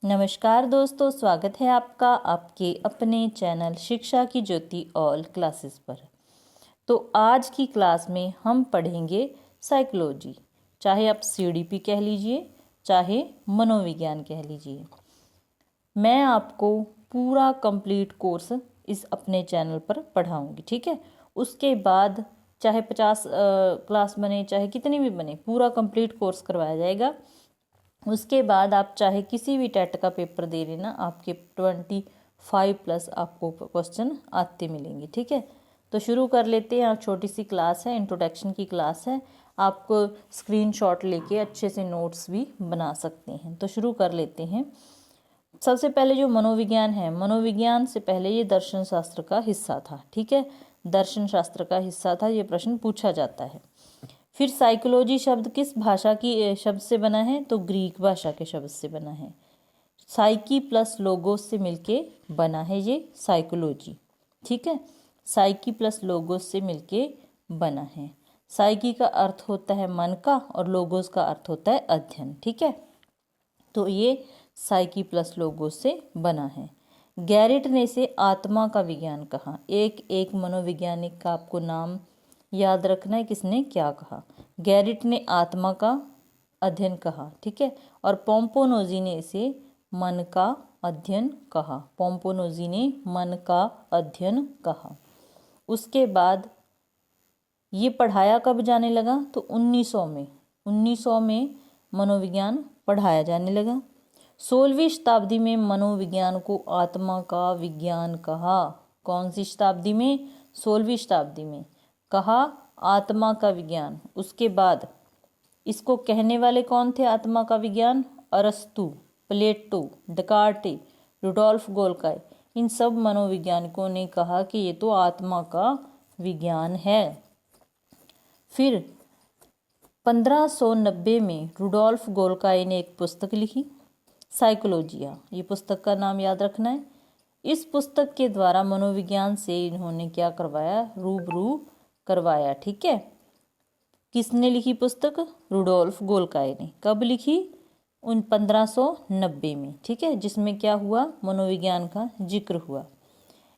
नमस्कार दोस्तों, स्वागत है आपका आपके अपने चैनल शिक्षा की ज्योति ऑल क्लासेस पर। तो आज की क्लास में हम पढ़ेंगे साइकोलॉजी, चाहे आप सीडीपी कह लीजिए, चाहे मनोविज्ञान कह लीजिए। मैं आपको पूरा कंप्लीट कोर्स इस अपने चैनल पर पढ़ाऊंगी, ठीक है। उसके बाद चाहे 50 क्लास बने, चाहे कितनी भी बने, पूरा कंप्लीट कोर्स करवाया जाएगा। उसके बाद आप चाहे किसी भी टेट का पेपर दे लेना, आपके 25+ आपको क्वेश्चन आते मिलेंगे, ठीक है। तो शुरू कर लेते हैं। छोटी सी क्लास है, इंट्रोडक्शन की क्लास है। आपको स्क्रीनशॉट लेके अच्छे से नोट्स भी बना सकते हैं। तो शुरू कर लेते हैं। सबसे पहले जो मनोविज्ञान है, मनोविज्ञान से पहले ये दर्शन शास्त्र का हिस्सा था, ठीक है। दर्शन शास्त्र का हिस्सा था, ये प्रश्न पूछा जाता है। फिर साइकोलॉजी शब्द किस भाषा की शब्द से बना है? तो ग्रीक भाषा के शब्द से बना है। साइकी प्लस लोगोस से मिलके बना है ये साइकोलॉजी, ठीक है। साइकी प्लस लोगोस से मिलके बना है। साइकी का अर्थ होता है मन का और लोगोस का अर्थ होता है अध्ययन, ठीक है। तो ये साइकी प्लस लोगोस से बना है। गैरिट ने इसे आत्मा का विज्ञान कहा। एक मनोवैज्ञानिक का आपको नाम याद रखना है, किसने क्या कहा। गैरिट ने आत्मा का अध्ययन कहा, ठीक है। और पोम्पोनोजी ने इसे मन का अध्ययन कहा। पोम्पोनोजी ने मन का अध्ययन कहा। उसके बाद ये पढ़ाया कब जाने लगा? तो 1900 में मनोविज्ञान पढ़ाया जाने लगा। 16वीं शताब्दी में मनोविज्ञान को आत्मा का विज्ञान कहा। कौन सी शताब्दी में? 16वीं शताब्दी में कहा आत्मा का विज्ञान। उसके बाद इसको कहने वाले कौन थे आत्मा का विज्ञान? अरस्तु, प्लेटो, डेकार्टे, रुडोल्फ गोल्काई, इन सब मनोवैज्ञानिकों ने कहा कि ये तो आत्मा का विज्ञान है। फिर 1590 में रुडोल्फ गोल्काई ने एक पुस्तक लिखी, साइकोलॉजिया। ये पुस्तक का नाम याद रखना है। इस पुस्तक के द्वारा मनोविज्ञान से इन्होंने क्या करवाया? रूबरू करवाया, ठीक है। किसने लिखी पुस्तक? रुडोल्फ गोल्काई ने। कब लिखी? 1590 में, ठीक है। जिसमें क्या हुआ? मनोविज्ञान का जिक्र हुआ।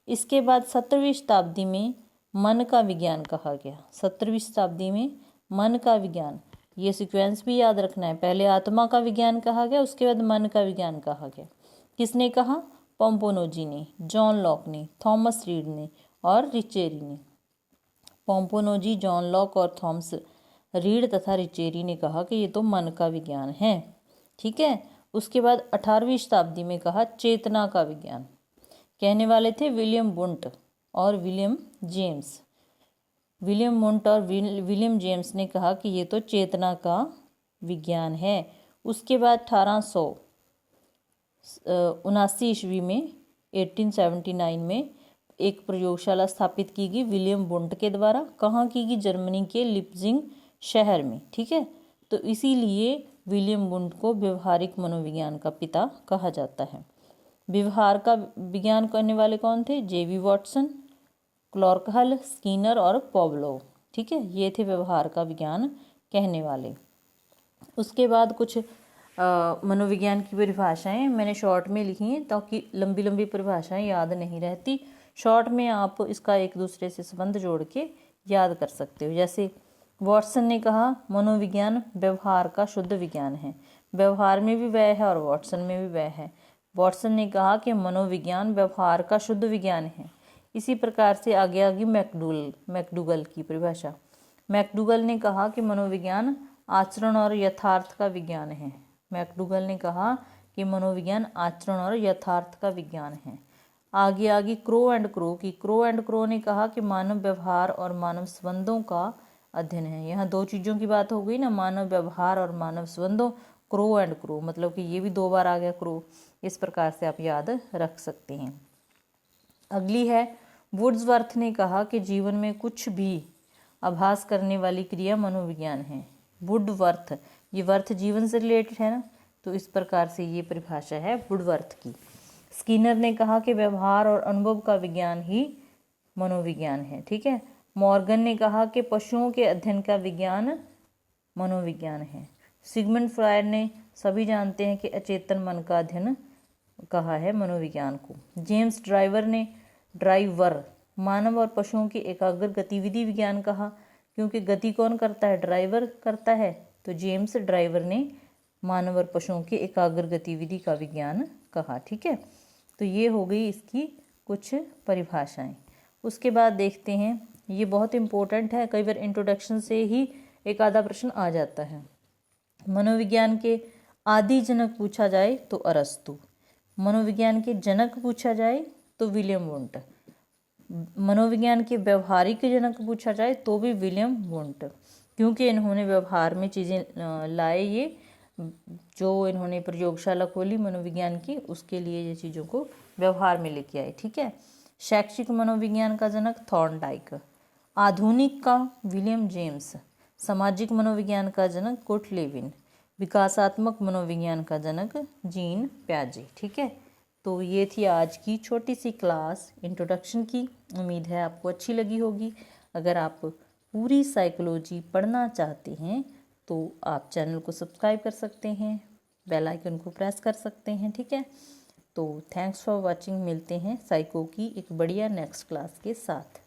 इसके बाद 17वीं शताब्दी में मन का विज्ञान कहा गया। 17वीं शताब्दी में मन का विज्ञान, ये सीक्वेंस भी याद रखना है। पहले आत्मा का विज्ञान कहा गया, उसके बाद मन का विज्ञान कहा गया। किसने कहा? पोम्पोनोजी ने, जॉन लॉक ने, थॉमस रीड ने और रिचेरी ने। पोम्पोनोजी, जॉन लॉक और थॉमस रीड तथा रिचेरी ने कहा कि ये तो मन का विज्ञान है, ठीक है। उसके बाद 18वीं शताब्दी में कहा चेतना का विज्ञान। कहने वाले थे विलियम वुंट और विलियम जेम्स। विलियम वुंट और विलियम जेम्स ने कहा कि ये तो चेतना का विज्ञान है। उसके बाद 1879 ईस्वी में 1879 में एक प्रयोगशाला स्थापित की गई विलियम वुंट के द्वारा। कहाँ की गई? जर्मनी के लिप्जिंग शहर में, ठीक है। तो इसीलिए विलियम वुंट को व्यवहारिक मनोविज्ञान का पिता कहा जाता है। व्यवहार का विज्ञान करने वाले कौन थे? जेवी वॉटसन, क्लॉर्क हल, स्किनर और पॉवलोव, ठीक है। ये थे व्यवहार का विज्ञान कहने वाले। उसके बाद कुछ मनोविज्ञान की परिभाषाएं मैंने शॉर्ट में लिखी हैं, ताकि लंबी लंबी परिभाषाएं याद नहीं रहती। शॉर्ट में आप इसका एक दूसरे से संबंध जोड़ के याद कर सकते हो। जैसे वॉटसन ने कहा मनोविज्ञान व्यवहार का शुद्ध विज्ञान है। व्यवहार में भी वह है और वॉटसन में भी वह है। वॉटसन ने कहा कि मनोविज्ञान व्यवहार का शुद्ध विज्ञान है। इसी प्रकार से आगे आगे मैकडूगल की परिभाषा। मैकडूगल ने कहा कि मनोविज्ञान आचरण और यथार्थ का विज्ञान है। मैकडूगल ने कहा कि मनोविज्ञान आचरण और यथार्थ का विज्ञान है। आगे आगे क्रो एंड क्रो ने कहा कि मानव व्यवहार और मानव संबंधों का अध्ययन है। यहाँ दो चीज़ों की बात हो गई ना, मानव व्यवहार और मानव संबंधों। क्रो एंड क्रो मतलब कि ये भी 2 बार आ गया क्रो। इस प्रकार से आप याद रख सकते हैं। अगली है वुड्सवर्थ ने कहा कि जीवन में कुछ भी आभास करने वाली क्रिया मनोविज्ञान है। वुडवर्थ, ये वर्थ जीवन से रिलेटेड है ना, तो इस प्रकार से ये परिभाषा है वुडवर्थ की। स्किनर ने कहा कि व्यवहार और अनुभव का विज्ञान ही मनोविज्ञान है, ठीक है। मॉर्गन ने कहा कि पशुओं के अध्ययन का विज्ञान मनोविज्ञान है। सिगमंड फ्रायड ने, सभी जानते हैं कि अचेतन मन का अध्ययन कहा है मनोविज्ञान को। जेम्स ड्राइवर ने ड्राइवर मानव और पशुओं की एकाग्र गतिविधि विज्ञान कहा, क्योंकि गति कौन करता है, ड्राइवर करता है। तो जेम्स ड्राइवर ने मानव और पशुओं की एकाग्र गतिविधि का विज्ञान कहा। ठीक है, तो ये हो गई इसकी कुछ परिभाषाएं। उसके बाद देखते हैं, ये बहुत इम्पोर्टेंट है, कई बार इंट्रोडक्शन से ही एक आधा प्रश्न आ जाता है। मनोविज्ञान के आदि जनक पूछा जाए तो अरस्तु, मनोविज्ञान के जनक पूछा जाए तो विलियम वुंट, मनोविज्ञान के व्यवहारिक जनक पूछा जाए तो भी विलियम वुंट, क्योंकि इन्होंने व्यवहार में चीज़ें लाए, ये जो इन्होंने प्रयोगशाला खोली मनोविज्ञान की, उसके लिए ये चीज़ों को व्यवहार में लेके आए। ठीक है, शैक्षिक मनोविज्ञान का जनक थॉर्नडाइक, आधुनिक का विलियम जेम्स, सामाजिक मनोविज्ञान का जनक कुर्ट लेविन, विकासात्मक मनोविज्ञान का जनक जीन प्याजे। ठीक है, तो ये थी आज की छोटी सी क्लास इंट्रोडक्शन की। उम्मीद है आपको अच्छी लगी होगी। अगर आप पूरी साइकोलॉजी पढ़ना चाहते हैं तो आप चैनल को सब्सक्राइब कर सकते हैं, बेल आइकन को प्रेस कर सकते हैं। ठीक है, तो थैंक्स फॉर वाचिंग। मिलते हैं साइको की एक बढ़िया नेक्स्ट क्लास के साथ।